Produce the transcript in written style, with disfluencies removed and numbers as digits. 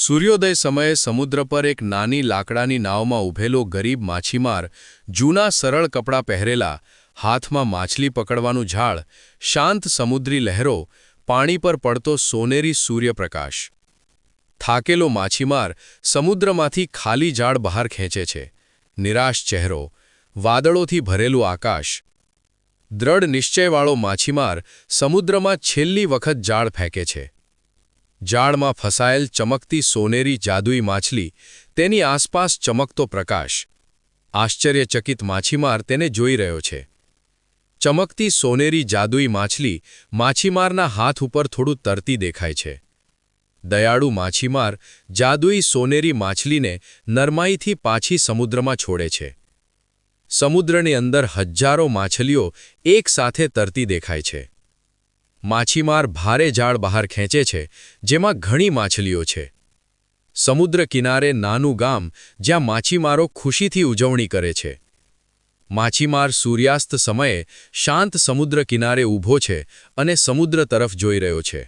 સૂર્યોદય સમયે સમુદ્ર પર એક નાની લાકડાની નાવમાં ઊભેલો ગરીબ માછીમાર, જૂના સરળ કપડાં પહેરેલા, હાથમાં માછલી પકડવાનું ઝાડ, શાંત સમુદ્રી લહેરો, પાણી પર પડતો સોનેરી સૂર્યપ્રકાશ. થાકેલો માછીમાર સમુદ્રમાંથી ખાલી જાળ બહાર ખેંચે છે. નિરાશ ચહેરો, વાદળોથી ભરેલું આકાશ. દ્રઢ નિશ્ચયવાળો માછીમાર સમુદ્રમાં છેલ્લી વખત જાળ ફેંકે છે. જાળમાં ફસાયેલ ચમકતી સોનેરી જાદુઈ માછલી, તેની આસપાસ ચમકતો પ્રકાશ. આશ્ચર્યચકિત માછીમાર તેને જોઈ રહ્યો છે. ચમકતી સોનેરી જાદુઈ માછલી માછીમારના હાથ ઉપર થોડું તરતી દેખાય છે. દયાળુ માછીમાર જાદુઈ સોનેરી માછલીને નરમાઈથી પાછી સમુદ્રમાં છોડે છે. સમુદ્રની અંદર હજારો માછલીઓ એકસાથે તરતી દેખાય છે. માછીમાર ભારે જાળ બહાર ખેંચે છે, જેમાં ઘણી માછલીઓ છે. સમુદ્ર કિનારે નાનું ગામ, જ્યાં માછીમારો ખુશીથી ઉજવણી કરે છે. માછીમાર સૂર્યાસ્ત સમયે શાંત સમુદ્ર કિનારે ઊભો છે અને સમુદ્ર તરફ જોઈ રહ્યો છે.